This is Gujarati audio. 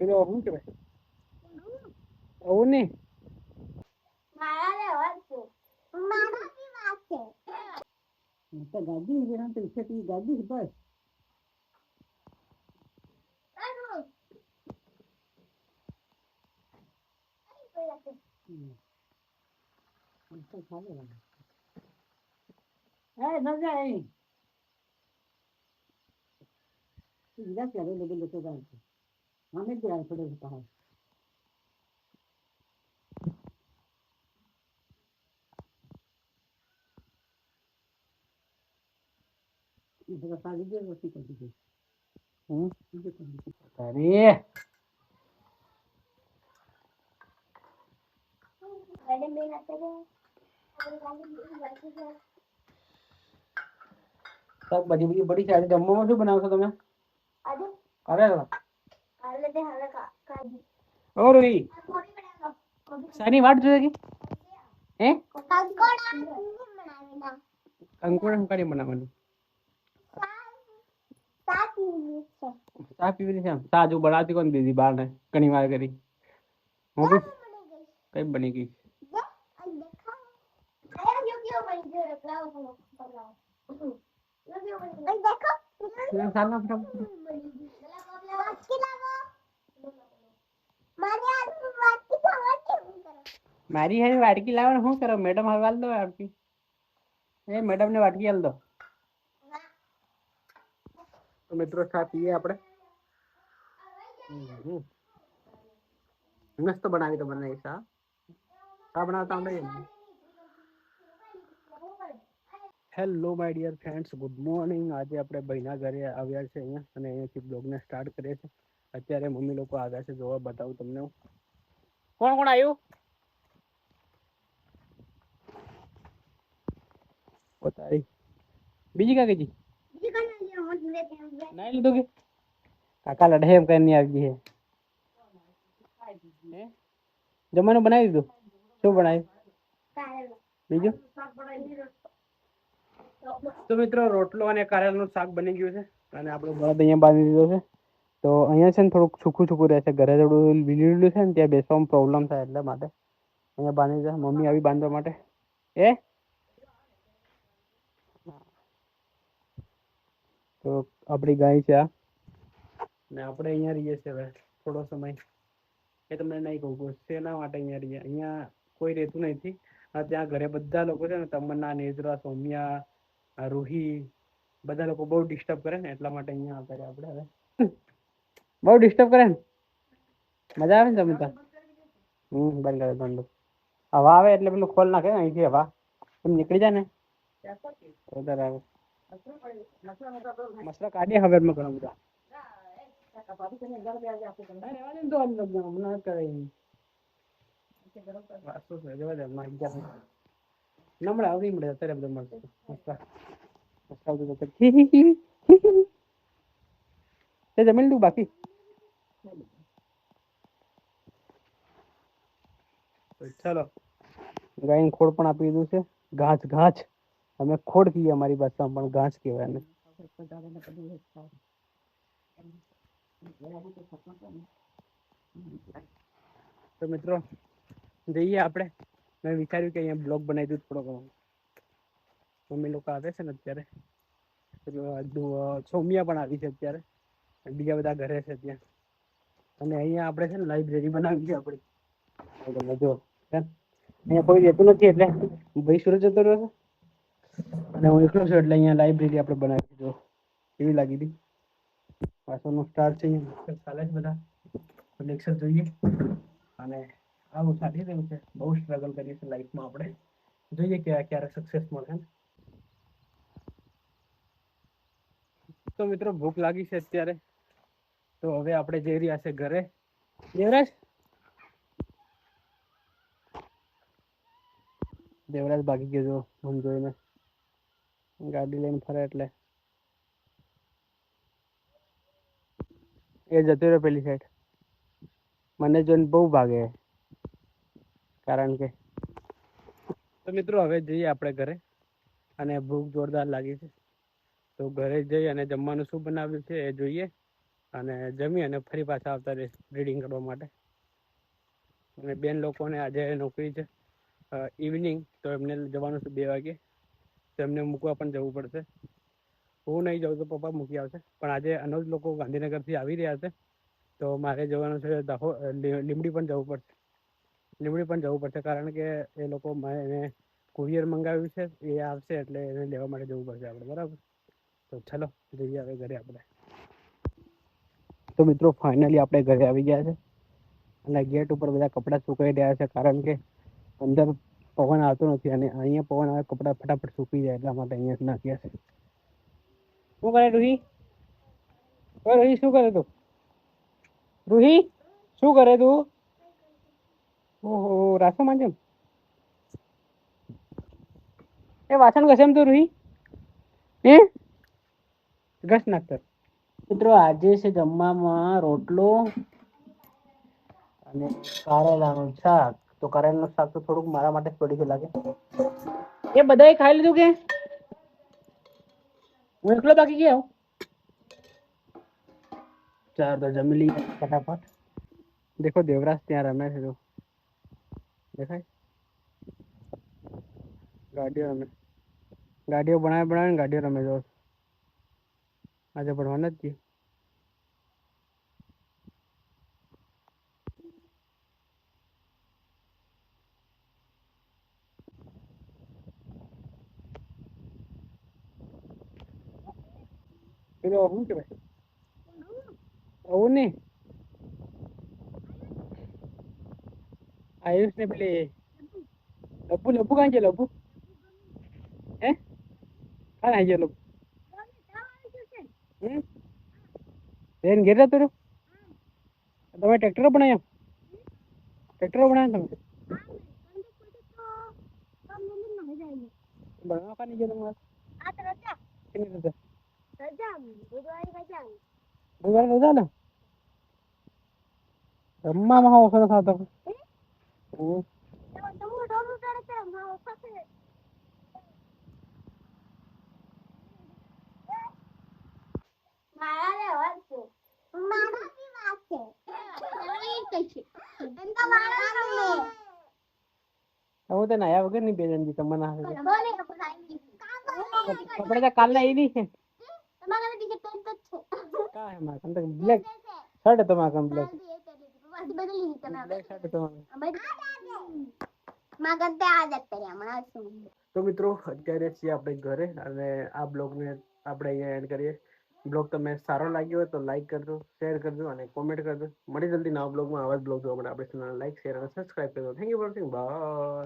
પેલો શું કહેવાય આવું નહીં તો ગાડી જેના તો ઈચ્છા થી ગાડી બસ ન જાય ઈલા ક્યારે લગે લેતો જાય હમે જાય પડે પહાડ इधर सारी जे रोटी कर दी अरे सब बड़ी बड़ी बड़ी सारी जम्मू में जो बनाओ તમે अरे और ही सानी वाट જોઈ હે કંકોડા કંકોડી બનાવવાની सा पीवी છે सा जो बनाती कौन दीदी बाहर ने घणी वार करी હું भी कई बनी गई મારી હે વાટકી લાવવાનું શું કરો મેડમ હવાલ દો વાટકી એ મેડમ ને વાટકી હાલ દો તો મિત્રો ચા પીએ આપણે મસ્ત બનાવી તો બનાવી ચા બનાવતા આવડે hello my dear friends good morning આજે આપણે ભાઈના ઘરે આવ્યા છે અહીંયા અને અહીંયાથી બ્લોગને સ્ટાર્ટ કરીએ છીએ અત્યારે મમ્મી લોકો આવ્યા છે જોવા બતાવું તમને કોણ કોણ આવ્યું बताई बीजी का जी नहीं लीधो के काका लड़े एम करनी આવી है जमવાનું બનાવી દીધું શું બનાવ્યું બીજું તો મિત્રો રોટલો અને કારેલાનું શાક બની ગયું છે અને આપણો બળદ અહીંયા બાંધી દીધો છે તો અહીંયા છે ને થોડુંક સૂકું સૂકું રહે છે ઘરે થોડું લીલું છે ને ત્યાં બેસવામાં પ્રોબ્લેમ થાય એટલા માટે અહીંયા બાંધી દીધા મમ્મી આવી બાંધવા માટે તો આપણી ગાય છે આ ને આપણે અહીંયા રહીએ છીએ હવે થોડો સમય એ તમને નહીં કહું શેના માટે અહીંયા રહીએ અહીંયા કોઈ રહેતું નથી ત્યાં ઘરે બધા લોકો છે ને તમન્ના નેજરા સૌમ્યા રૂહી બધા લોકો બહુ ડિસ્ટર્બ કરે ને એટલા માટે અહીંયા આવતા રહ્યા આપણે હવે બહુ ડિસ્ટર્બ કરે ને મજા આવે ને તમે ત્યાં બંધ કરે બંધ હવા આવે એટલે પેલું ખોલ નાખે ને અહીંથી હવા એમ નીકળી જાય ને વધારે આવે मसला काटे खबर में करूँ बुरा नमड़ा आवड़ी मड़े तेरे बदल मर मसला मसला तो ते जमीन दू बाकी चलो गाय खोड़ पण आपी दीधुं छे घास घास અમે ખોડ કહીએ અમારી ભાષામાં પણ ઘાસ કહેવાય ને તો મિત્રો જઈએ આપણે મેં વિચાર્યું કે અહીંયા બ્લોગ બનાવી દઉં થોડો ઘણો મમ્મી લોકો આવે છે ને અત્યારે સૌમ્યા પણ આવી છે અત્યારે બીજા બધા ઘરે છે ત્યાં અને અહીંયા આપણે છે ને લાઇબ્રેરી બનાવી છે આપણી જો અહીંયા કોઈ રહેતું નથી એટલે ભાઈ સુરત જતો રહ્યો છે અને હું એકલો છું એટલે અહીંયા લાઇબ્રેરી આપણે બનાવી જો કેવી લાગી હતી પાછળનું સ્ટાર્ટ છે અહીંયા ચાલે છે બધા લેક્ચર જોઈએ અને આવું ચાલી રહ્યું છે બહુ સ્ટ્રગલ કરીએ છીએ લાઈફમાં આપણે જોઈએ કે ક્યારે સક્સેસ મળે તો મિત્રો ભૂખ લાગી છે અત્યારે તો હવે આપણે જઈ રહ્યા છે ઘરે દેવરાજ ભાગી ગયો જો મને જોઈને ગાડી લઈને ફરે એટલે એ જતો રહ્યો પેલી સાઈડ મને જોઈને બહુ ભાગે કારણ કે તો મિત્રો હવે જઈએ આપણે ઘરે અને ભૂખ જોરદાર લાગી છે તો ઘરે જઈ અને જમવાનું શું બનાવ્યું છે એ જોઈએ અને જમી અને ફરી પાછા આવતા રહે રીડિંગ કરવા માટે. અને બેન લોકોને આજે નોકરી છે ઇવનિંગ, તો એમને જવાનું છે 2 વાગે, તો એમને મૂકવા પણ જવું પડશે. હું નહીં જાઉં તો પપ્પા મૂકી આવશે, પણ આજે અનુજ લોકો ગાંધીનગરથી આવી રહ્યા છે, તો મારે જવાનું છે લીંબડી પણ જવું પડશે. લીંબડી પણ જવું પડશે કારણ કે એ લોકો એને કુરિયર મંગાવ્યું છે, એ આવશે એટલે એને લેવા માટે જવું પડશે આપણે, બરાબર. તો ચલો જઈએ હવે ઘરે આપણે. તો મિત્રો ફાઇનલી આપણે ઘરે આવી ગયા છે અને ગેટ ઉપર બધા કપડાં સુકાઈ રહ્યા છે, કારણ કે અંદર પવન આવતો નથી અને અહીંયા પવન આવે કપડાં ફટાફટ સુકી જાય, એટલા માટે અહીંયા નાખ્યા છે. શું કરે રૂહી? રૂહી શું કરે તું? રૂહી શું કરે તું? ઓહો, રાસો માંજે એ વાસણ ઘસે એમ તો રૂહી હે ઘસ નાખ કર. મિત્રો આજે છે જમવામાં રોટલો અને કારેલાનું શાક. તો કારેલાનું શાક તો થોડુંક મારા માટે પડી લાગે. એ બધાએ ખાઈ લીધું કે હું એકલો બાકી ગયો? ચાલ તો જમી લઈએ ફટાફટ. દેખો દેવરાજ ત્યાં રમે છે, જો દેખાય ગાડીઓ રમે, ગાડીઓ બનાવી ગાડીઓ રમે જો. આજે ભણવા નથી ગયો. પેલો શું કહેવાય આવું નહીં આયુષ ને પેલી લપુ લપુ કાં છે લપુ હે કાં આવી ગયો લપુ બેન ઘેર જતો રહ્યો. તમે ટ્રેક્ટર બનાવ્યા? ટ્રેક્ટર બનાવ્યા તમે? ભણવા કાં નહીં ગયો તમારે? કેની રજા? બુધવારે રજા ને? રમવામાં ઓછો થતો. હું તો નાયા વગર ની બેજનજી તમને કપડા તો કાલના એવી છે. કા હે મારા કંદક બ્લેક શર્ટ તો મારા બ્લેક શર્ટ તો તો મિત્રો અત્યારે છીએ આપણે ઘરે અને આ બ્લોગને આપણે અહીંયા એડ કરીએ. બ્લોગ તમને સારો લાગ્યો હોય તો લાઈક કરજો, શેર કરજો અને કોમેન્ટ કરજો. મળી જલ્દી નવા બ્લોગમાં આવા જ બ્લોગ જોવા માટે આપણે ચેનલ લાઈક, શેર અને સબસ્ક્રાઇબ કરજો. Thank you for watching. By.